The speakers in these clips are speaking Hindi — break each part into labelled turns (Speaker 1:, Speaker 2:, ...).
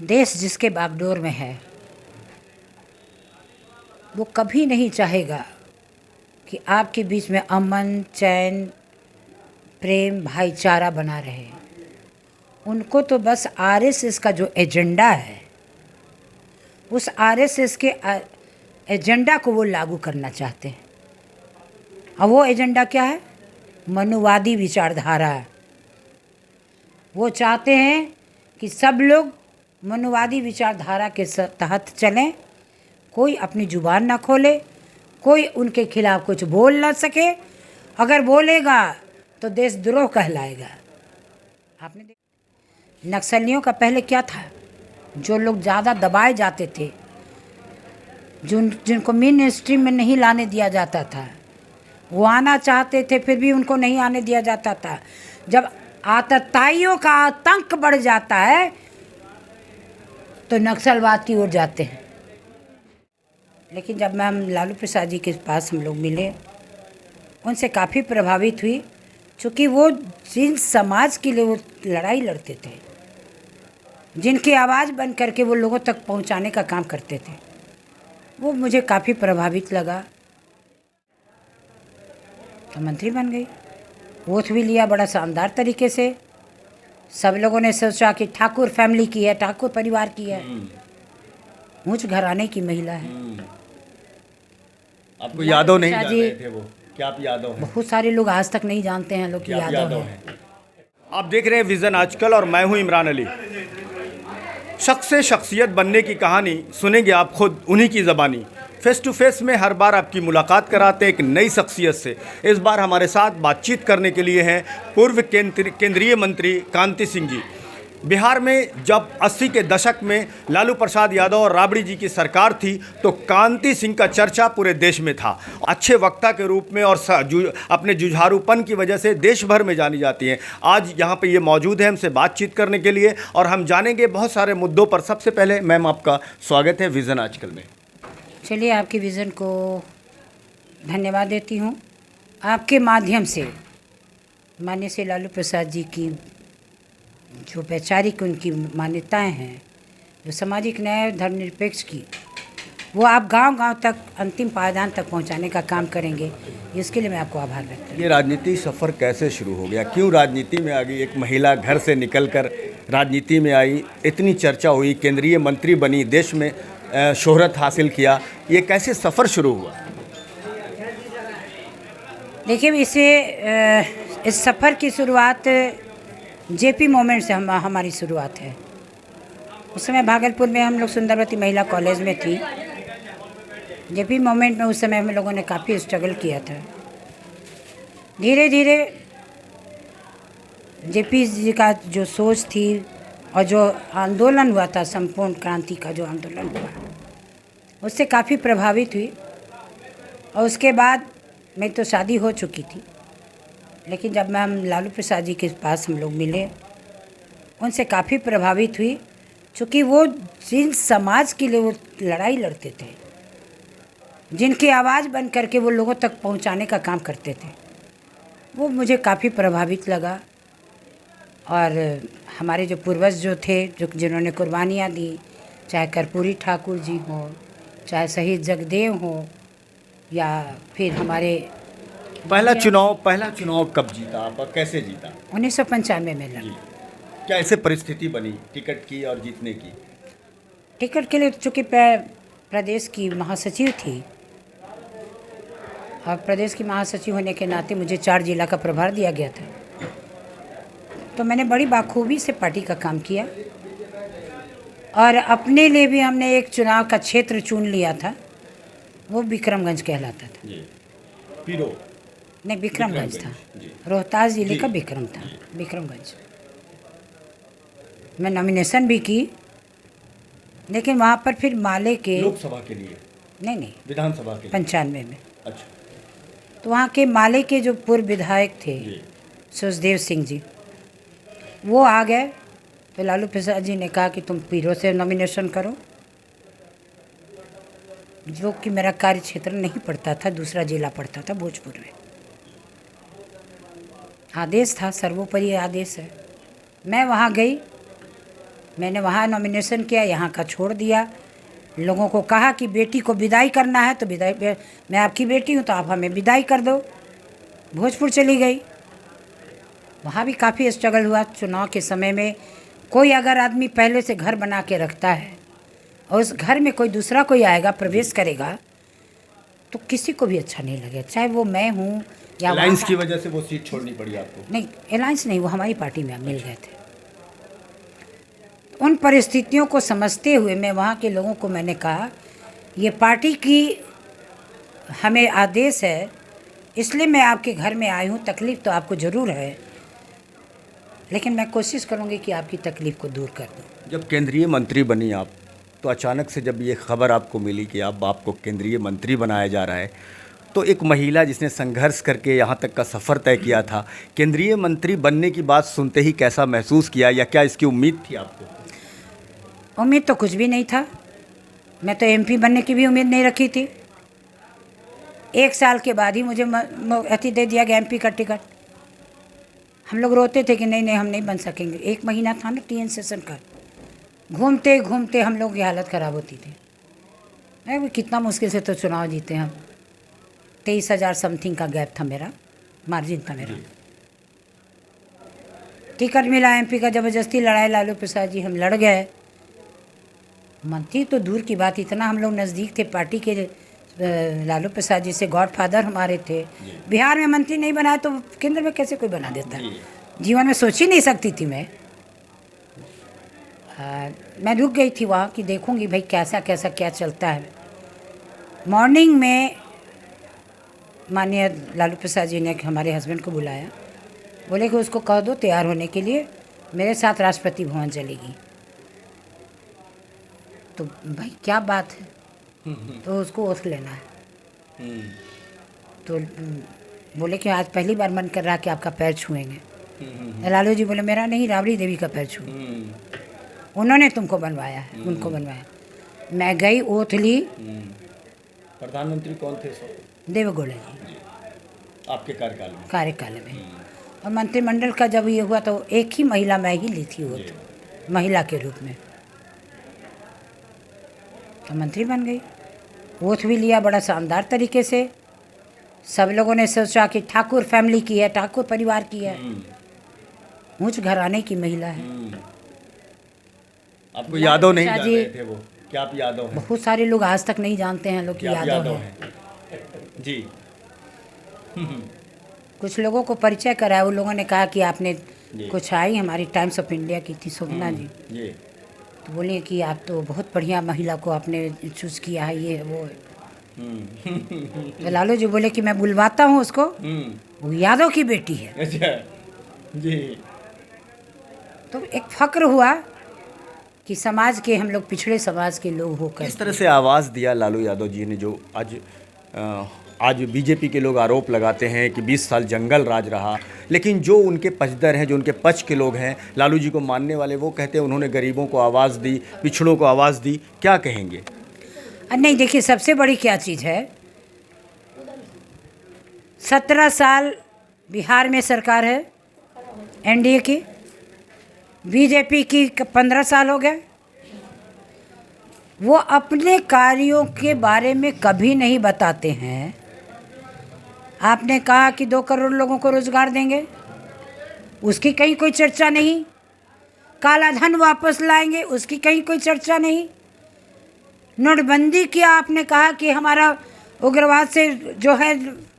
Speaker 1: देश जिसके बागडोर में है वो कभी नहीं चाहेगा कि आपके बीच में अमन, चैन, प्रेम, भाईचारा बना रहे। उनको तो बस आरएसएस का जो एजेंडा है, उस आरएसएस के एजेंडा को वो लागू करना चाहते हैं। और वो एजेंडा क्या है? मनुवादी विचारधारा है। वो चाहते हैं कि सब लोग मनुवादी विचारधारा के तहत चलें, कोई अपनी जुबान ना खोले, कोई उनके खिलाफ कुछ बोल ना सके। अगर बोलेगा तो देशद्रोह कहलाएगा। आपने नक्सलियों का पहले क्या था? जो लोग ज़्यादा दबाए जाते थे, जिनको मेन स्ट्रीम में नहीं लाने दिया जाता था, वो आना चाहते थे फिर भी उनको नहीं आने दिया जाता था। जब आतताइयों का आतंक बढ़ जाता है तो नक्सलवाद की ओर जाते हैं। लेकिन जब मैं हम लालू प्रसाद जी के पास हम लोग मिले, उनसे काफ़ी प्रभावित हुई, क्योंकि वो जिन समाज के लिए वो लड़ाई लड़ते थे, जिनकी आवाज़ बन करके वो लोगों तक पहुंचाने का काम करते थे, वो मुझे काफ़ी प्रभावित लगा। तो मंत्री बन गई, ओथ भी लिया बड़ा शानदार तरीके से। सब लोगों ने सोचा कि ठाकुर फैमिली की है, ठाकुर परिवार की है, ऊंच घराने की महिला है।
Speaker 2: आपको यादव नहीं जानते थे वो? क्या आप यादव हैं?
Speaker 1: बहुत सारे लोग आज तक नहीं जानते हैं लोग कि यादव हैं।
Speaker 2: आप देख रहे हैं विजन आजकल और मैं हूं इमरान अली। शख्स से शख्सियत बनने की कहानी सुनेंगे आप खुद उन्हीं की ज़बानी। फेस टू फेस में हर बार आपकी मुलाकात कराते हैं एक नई शख्सियत से। इस बार हमारे साथ बातचीत करने के लिए हैं पूर्व केंद्रीय मंत्री कांति सिंह जी। बिहार में जब 80 के दशक में लालू प्रसाद यादव और राबड़ी जी की सरकार थी तो कांति सिंह का चर्चा पूरे देश में था। अच्छे वक्ता के रूप में और अपने जुझारूपन की वजह से देश भर में जानी जाती हैं। आज यहाँ पे ये मौजूद है हमसे बातचीत करने के लिए और हम जानेंगे बहुत सारे मुद्दों पर। सबसे पहले मैम, आपका स्वागत है विज़न आजकल में।
Speaker 1: चलिए, आपकी विज़न को धन्यवाद देती हूँ। आपके माध्यम से माननीय श्री लालू प्रसाद जी की जो वैचारिक उनकी मान्यताएं हैं, जो सामाजिक न्याय धर्मनिरपेक्ष की, वो आप गांव-गांव तक, अंतिम पायदान तक पहुंचाने का काम करेंगे। इसके लिए मैं आपको आभार व्यक्त करती हूँ।
Speaker 2: ये राजनीति सफ़र कैसे शुरू हो गया? क्यों राजनीति में आ गई? एक महिला घर से निकलकर राजनीति में आई, इतनी चर्चा हुई, केंद्रीय मंत्री बनी, देश में शोहरत हासिल किया, ये कैसे सफ़र शुरू हुआ?
Speaker 1: देखिए, इस सफ़र की शुरुआत जेपी मोमेंट से हमारी शुरुआत है। उस समय भागलपुर में हम लोग सुंदरवती महिला कॉलेज में थी। जेपी मोमेंट में उस समय हम लोगों ने काफ़ी स्ट्रगल किया था। धीरे धीरे जेपी जी का जो सोच थी और जो आंदोलन हुआ था, संपूर्ण क्रांति का जो आंदोलन हुआ, उससे काफ़ी प्रभावित हुई। और उसके बाद मेरी तो शादी हो चुकी थी, लेकिन जब मैं हम लालू प्रसाद जी के पास हम लोग मिले, उनसे काफ़ी प्रभावित हुई, क्योंकि वो जिन समाज के लिए वो लड़ाई लड़ते थे, जिनकी आवाज़ बन करके वो लोगों तक पहुंचाने का काम करते थे, वो मुझे काफ़ी प्रभावित लगा। और हमारे जो पूर्वज जो थे, जिन्होंने कुर्बानियाँ दी, चाहे कर्पूरी ठाकुर जी हों, चाहे शहीद जगदेव हों, या फिर हमारे
Speaker 2: पहला चुनाव कब जीता आप और कैसे जीता?
Speaker 1: 1995 में लड़ा।
Speaker 2: क्या ऐसे परिस्थिति बनी टिकट की और जीतने की?
Speaker 1: टिकट के लिए चूँकि प्रदेश की महासचिव थी, और प्रदेश की महासचिव होने के नाते मुझे 4 जिला का प्रभार दिया गया था, तो मैंने बड़ी बाखूबी से पार्टी का काम किया। और अपने लिए भी हमने एक चुनाव का क्षेत्र चुन लिया था, वो विक्रमगंज कहलाता था।
Speaker 2: पीरो
Speaker 1: नहीं, विक्रमगंज था, रोहतास जिले का विक्रम था, विक्रमगंज। मैं नॉमिनेशन भी की, लेकिन वहाँ पर फिर माले के
Speaker 2: लोकसभा के लिए
Speaker 1: नहीं,
Speaker 2: विधानसभा के लिए
Speaker 1: 95 में।
Speaker 2: अच्छा।
Speaker 1: तो वहाँ के माले के जो पूर्व विधायक थे सुखदेव सिंह जी, वो आ गए। तो लालू प्रसाद जी ने कहा कि तुम पीरो से नॉमिनेशन करो, जो कि मेरा कार्य क्षेत्र नहीं पड़ता था, दूसरा जिला पड़ता था भोजपुर में। आदेश था, सर्वोपरि आदेश है। मैं वहाँ गई मैंने वहाँ नॉमिनेशन किया, यहाँ का छोड़ दिया। लोगों को कहा कि बेटी को विदाई करना है तो विदाई, मैं आपकी बेटी हूँ तो आप हमें विदाई कर दो। भोजपुर चली गई, वहाँ भी काफ़ी स्ट्रगल हुआ। चुनाव के समय में कोई अगर आदमी पहले से घर बना के रखता है और उस घर में कोई दूसरा कोई आएगा, प्रवेश करेगा, तो किसी को भी अच्छा नहीं लगेगा, चाहे वो मैं हूँ या
Speaker 2: अलायंस की वजह से वो सीट छोड़नी पड़ी आपको?
Speaker 1: नहीं, अलायंस नहीं, वो हमारी पार्टी में मिल गए थे। उन परिस्थितियों को समझते हुए मैं वहाँ के लोगों को मैंने कहा, ये पार्टी की हमें आदेश है, इसलिए मैं आपके घर में आई हूँ। तकलीफ़ तो आपको ज़रूर है, लेकिन मैं कोशिश करूँगी कि आपकी तकलीफ़ को दूर कर दूँ।
Speaker 2: जब केंद्रीय मंत्री बनी आप, तो अचानक से जब ये खबर आपको मिली कि अब आपको केंद्रीय मंत्री बनाया जा रहा है, तो एक महिला जिसने संघर्ष करके यहाँ तक का सफ़र तय किया था, केंद्रीय मंत्री बनने की बात सुनते ही कैसा महसूस किया, या क्या इसकी उम्मीद थी आपको?
Speaker 1: उम्मीद तो कुछ भी नहीं था। मैं तो एमपी बनने की भी उम्मीद नहीं रखी थी। 1 साल के बाद ही मुझे अति दे दिया गया एमपी का टिकट। हम लोग रोते थे कि नहीं नहीं हम नहीं बन सकेंगे। 1 महीना था ना टीएन सेशन का, घूमते घूमते हम लोग की हालत ख़राब होती थी। अरे कितना मुश्किल से तो चुनाव जीते हम। 23,000 समथिंग का गैप था मेरा, मार्जिन था मेरा। टिकट मिला एमपी का, ज़बरदस्ती लड़ाई, लालू प्रसाद जी हम लड़ गए। मंत्री तो दूर की बात, इतना हम लोग नज़दीक थे पार्टी के। लालू प्रसाद जी से गॉडफादर हमारे थे। बिहार में मंत्री नहीं बनाया तो केंद्र में कैसे कोई बना देता? जीवन में सोच ही नहीं सकती थी मैं। मैं रुक गई थी वहाँ कि देखूंगी भाई कैसा कैसा क्या चलता है। मॉर्निंग में माननीय लालू प्रसाद जी ने हमारे हस्बैंड को बुलाया, बोले कि उसको कह दो तैयार होने के लिए, मेरे साथ राष्ट्रपति भवन चलेगी। तो भाई क्या बात है, तो उसको ओथ लेना है। तो बोले कि आज पहली बार मन कर रहा कि आपका पैर छुएंगे। लालू जी बोले मेरा नहीं, राबड़ी देवी का पैर छू, उन्होंने तुमको बनवाया है, उनको बनवाया। मैं गई, ओथ ली।
Speaker 2: प्रधानमंत्री कौन थे?
Speaker 1: देवेगौड़ा जी
Speaker 2: आपके
Speaker 1: कार्यकाल में। और मंत्रिमंडल का जब ये हुआ तो एक ही महिला मैं ही ली थी ओथ, महिला के रूप में, तो मंत्री बन गई। ओथ भी लिया बड़ा शानदार तरीके से। सब लोगों ने सोचा कि ठाकुर फैमिली की है, ठाकुर परिवार की है, ऊंच घराने की महिला है।
Speaker 2: आपको यादव नहीं जान रहे थे वो? क्या आप यादव हैं?
Speaker 1: बहुत सारे लोग आज तक नहीं जानते हैं लोग कि यादव हैं
Speaker 2: जी।
Speaker 1: कुछ लोगों को परिचय कराया, उन लोगों ने कहा कि आपने कुछ आई हमारी टाइम्स ऑफ इंडिया की थी शोभना जी, तो बोले कि आप तो बहुत बढ़िया महिला को आपने चूज़ किया है, ये है वो है। तो लालू जी बोले कि मैं बुलवाता हूँ उसको, वो यादव की बेटी है।
Speaker 2: अच्छा जी।
Speaker 1: तो एक फक्र हुआ कि समाज के हम लोग पिछड़े समाज के लोग होकर
Speaker 2: किस तरह से आवाज़ दिया लालू यादव जी ने, जो आज बीजेपी के लोग आरोप लगाते हैं कि 20 साल जंगल राज रहा, लेकिन जो उनके पक्षधर हैं, जो उनके पक्ष के लोग हैं, लालू जी को मानने वाले, वो कहते हैं उन्होंने गरीबों को आवाज़ दी, पिछड़ों को आवाज़ दी, क्या कहेंगे?
Speaker 1: नहीं देखिए, सबसे बड़ी क्या चीज़ है, 17 साल बिहार में सरकार है एनडीए की, बीजेपी की 15 साल हो गए। वो अपने कार्यों के बारे में कभी नहीं बताते हैं। आपने कहा कि 2 करोड़ लोगों को रोजगार देंगे, उसकी कहीं कोई चर्चा नहीं। काला धन वापस लाएंगे, उसकी कहीं कोई चर्चा नहीं। नोटबंदी किया, आपने कहा कि हमारा उग्रवाद से जो है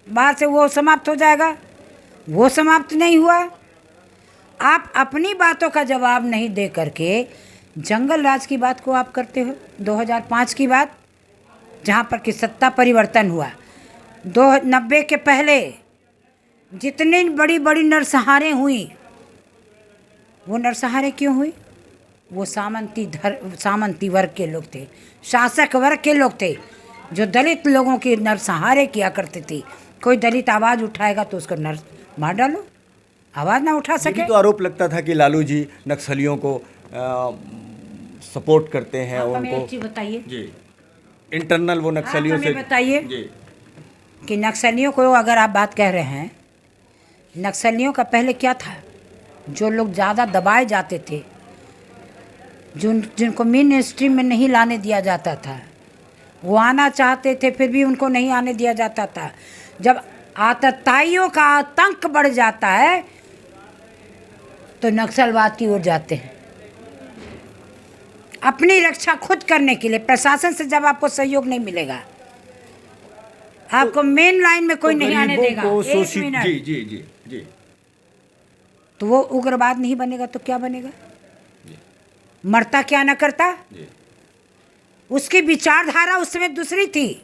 Speaker 1: बाहर से वो समाप्त हो जाएगा, वो समाप्त नहीं हुआ। आप अपनी बातों का जवाब नहीं दे करके जंगल राज की बात को आप करते हो। 2005 की बात, जहाँ पर कि सत्ता परिवर्तन हुआ, 90 के पहले जितनी बड़ी बड़ी नरसंहारें हुई, वो नरसंहारें क्यों हुई? वो सामंती वर्ग के लोग थे, शासक वर्ग के लोग थे, जो दलित लोगों के नरसंहारें किया करते थे। कोई दलित आवाज़ उठाएगा तो उसको नर मार डालो, आवाज़ ना उठा सके।
Speaker 2: तो आरोप लगता था कि लालू जी नक्सलियों को सपोर्ट करते हैं।
Speaker 1: आप
Speaker 2: उनको
Speaker 1: एक चीज़ बताइए
Speaker 2: जी, इंटरनल वो नक्सलियों से
Speaker 1: बताइए
Speaker 2: जी
Speaker 1: कि नक्सलियों को अगर आप बात कह रहे हैं, नक्सलियों का पहले क्या था? जो लोग ज़्यादा दबाए जाते थे, जिनको मेन स्ट्रीम में नहीं लाने दिया जाता था, वो आना चाहते थे फिर भी उनको नहीं आने दिया जाता था। जब आतताइयों का आतंक बढ़ जाता है तो नक्सलवाद की ओर जाते हैं। अपनी रक्षा खुद करने के लिए प्रशासन से जब आपको सहयोग नहीं मिलेगा, आपको मेन लाइन में कोई नहीं आने देगा, एक मिनट,
Speaker 2: जी जी जी जी,
Speaker 1: तो वो उग्रवाद नहीं बनेगा तो क्या बनेगा? मरता क्या न करता। उसकी विचारधारा उस समय दूसरी थी,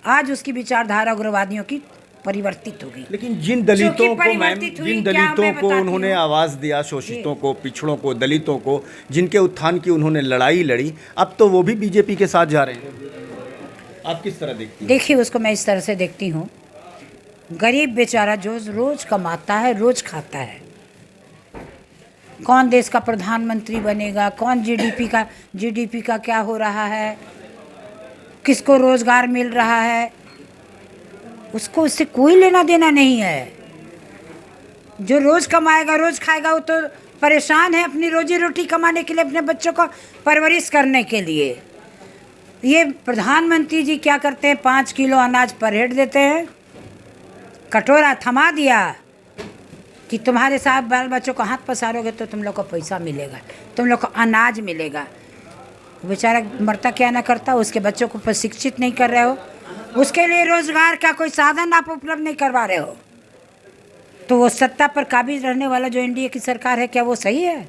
Speaker 1: आज उसकी विचारधारा उग्रवादियों की परिवर्तित हो गई।
Speaker 2: लेकिन जिन दलितों को मैम, जिन दलितों को उन्होंने
Speaker 1: हूँ?
Speaker 2: आवाज़ दिया, शोषितों को, पिछड़ों को, दलितों को, जिनके उत्थान की उन्होंने लड़ाई लड़ी, अब तो वो भी बीजेपी के साथ जा रहे हैं। आप किस तरह देखती हैं?
Speaker 1: देखिए, उसको मैं इस तरह से देखती हूँ, गरीब बेचारा जो रोज कमाता है, रोज खाता है, कौन देश का प्रधानमंत्री बनेगा, कौन जीडीपी का क्या हो रहा है, किसको रोजगार मिल रहा है, उसको उससे कोई लेना देना नहीं है। जो रोज कमाएगा, रोज खाएगा, वो तो परेशान है अपनी रोजी रोटी कमाने के लिए, अपने बच्चों को परवरिश करने के लिए। ये प्रधानमंत्री जी क्या करते हैं, 5 किलो अनाज पर हेड देते हैं, कटोरा थमा दिया कि तुम्हारे साथ बाल बच्चों को हाथ पसारोगे तो तुम लोग को पैसा मिलेगा, तुम लोग को अनाज मिलेगा। बेचारा मरता क्या ना करता, उसके बच्चों को प्रशिक्षित नहीं कर रहे हो, उसके लिए रोजगार का कोई साधन आप उपलब्ध नहीं करवा रहे हो, तो वो सत्ता पर काबिज रहने वाला जो एनडीए की सरकार है, क्या वो सही है?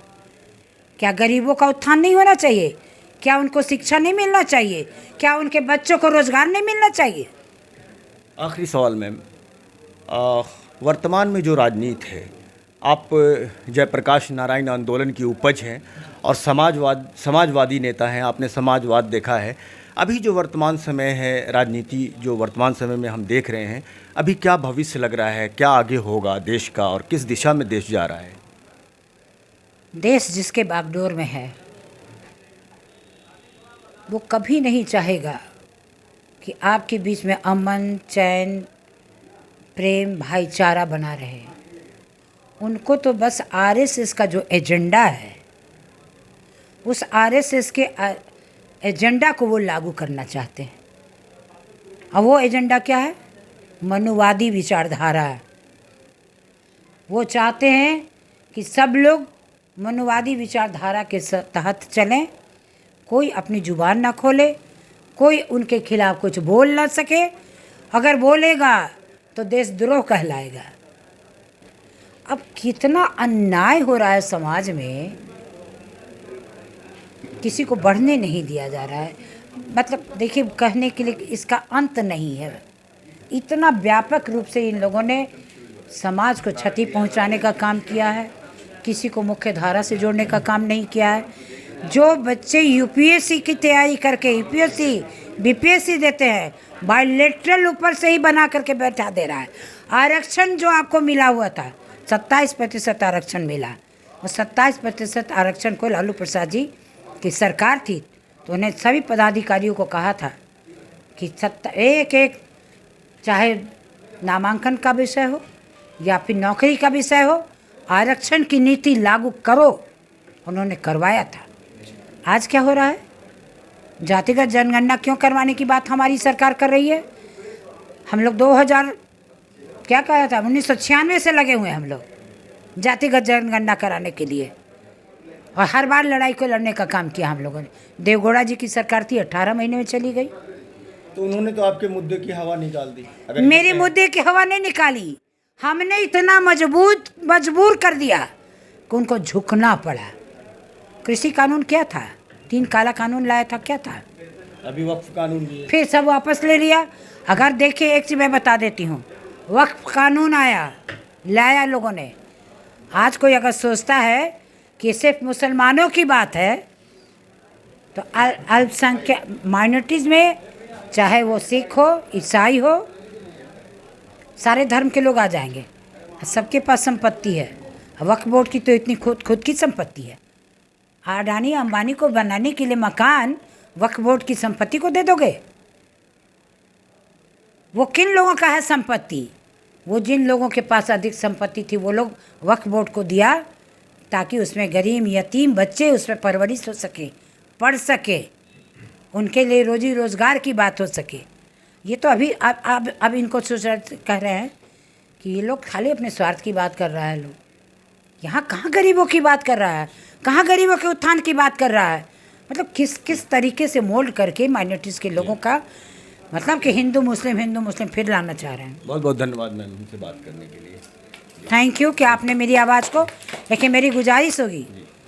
Speaker 1: क्या गरीबों का उत्थान नहीं होना चाहिए? क्या उनको शिक्षा नहीं मिलना चाहिए? क्या उनके बच्चों को रोजगार नहीं मिलना चाहिए?
Speaker 2: आखिरी सवाल मैम, वर्तमान में जो राजनीति है, आप जयप्रकाश नारायण आंदोलन की उपज हैं और समाजवादी नेता हैं, आपने समाजवाद देखा है। अभी जो वर्तमान समय है, राजनीति जो वर्तमान समय में हम देख रहे हैं, अभी क्या भविष्य लग रहा है, क्या आगे होगा देश का और किस दिशा में देश जा रहा है?
Speaker 1: देश जिसके बागडोर में है वो कभी नहीं चाहेगा कि आपके बीच में अमन, चैन, प्रेम, भाईचारा बना रहे। उनको तो बस आरएसएस का जो एजेंडा है, उस आरएसएस के एजेंडा को वो लागू करना चाहते हैं। और वो एजेंडा क्या है? मनुवादी विचारधारा। वो चाहते हैं कि सब लोग मनुवादी विचारधारा के तहत चलें, कोई अपनी जुबान ना खोले, कोई उनके खिलाफ कुछ बोल ना सके, अगर बोलेगा तो देशद्रोह कहलाएगा। अब कितना अन्याय हो रहा है समाज में, किसी को बढ़ने नहीं दिया जा रहा है। मतलब देखिए, कहने के लिए इसका अंत नहीं है। इतना व्यापक रूप से इन लोगों ने समाज को क्षति पहुंचाने का काम किया है, किसी को मुख्य धारा से जोड़ने का काम नहीं किया है। जो बच्चे यूपीएससी की तैयारी करके यूपीएससी बीपीएससी देते हैं, बायलैटरल ऊपर से ही बना करके बैठा दे रहा है। आरक्षण जो आपको मिला हुआ था, 27% आरक्षण मिला, और 27% आरक्षण को लालू प्रसाद जी की सरकार थी तो उन्हें सभी पदाधिकारियों को कहा था कि एक चाहे नामांकन का विषय हो या फिर नौकरी का विषय हो, आरक्षण की नीति लागू करो। उन्होंने करवाया था। आज क्या हो रहा है? जातिगत जनगणना क्यों करवाने की बात हमारी सरकार कर रही है? हम लोग 2000 क्या कहा था, 1996 से लगे हुए हैं हम लोग जातिगत जनगणना कराने के लिए, और हर बार लड़ाई को लड़ने का काम किया हम लोगों ने। देवगौड़ा जी की सरकार थी, 18 महीने में चली गई।
Speaker 2: तो उन्होंने तो आपके मुद्दे की हवा निकाल दी।
Speaker 1: मेरे मुद्दे की हवा नहीं निकाली, हमने इतना मजबूर कर दिया कि उनको झुकना पड़ा। कृषि कानून क्या था? 3 काला कानून लाया था, क्या था?
Speaker 2: अभी वक्फ कानून भी है।
Speaker 1: फिर सब वापस ले लिया। अगर देखिए, एक चीज़ मैं बता देती हूँ, वक्फ कानून लाया लोगों ने। आज कोई अगर सोचता है कि सिर्फ मुसलमानों की बात है, तो अल्पसंख्यक माइनॉरिटीज़ में, चाहे वो सिख हो, ईसाई हो, सारे धर्म के लोग आ जाएंगे। सबके पास संपत्ति है। वक्फ बोर्ड की तो इतनी खुद की संपत्ति है। अडानी अंबानी को बनाने के लिए मकान वक्फ बोर्ड की संपत्ति को दे दोगे? वो किन लोगों का है संपत्ति? वो जिन लोगों के पास अधिक संपत्ति थी वो लोग वक्फ बोर्ड को दिया ताकि उसमें गरीब यतीम बच्चे उसमें परवरिश हो सके, पढ़ सके, उनके लिए रोजी रोज़गार की बात हो सके। ये तो अभी अब इनको सोच कह रहे हैं कि ये लोग खाली अपने स्वार्थ की बात कर रहा है। लोग यहाँ कहाँ गरीबों की बात कर रहा है, कहाँ गरीबों के उत्थान की बात कर रहा है। मतलब किस तरीके से मोल्ड करके माइनॉरिटीज़ के लोगों का मतलब कि हिंदू मुस्लिम फिर लाना चाह रहे हैं।
Speaker 2: बहुत बहुत धन्यवाद मैम हमसे बात करने के लिए।
Speaker 1: थैंक यू कि आपने मेरी आवाज़ को, लेकिन मेरी गुजारिश होगी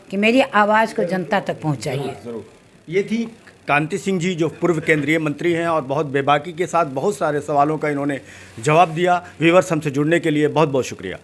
Speaker 1: कि मेरी आवाज़ को जनता तक पहुंचाइए।
Speaker 2: ज़रूर। ये थी कांति सिंह जी जो पूर्व केंद्रीय मंत्री हैं और बहुत बेबाकी के साथ बहुत सारे सवालों का इन्होंने जवाब दिया। व्यूअर्स, हमसे जुड़ने के लिए बहुत बहुत शुक्रिया।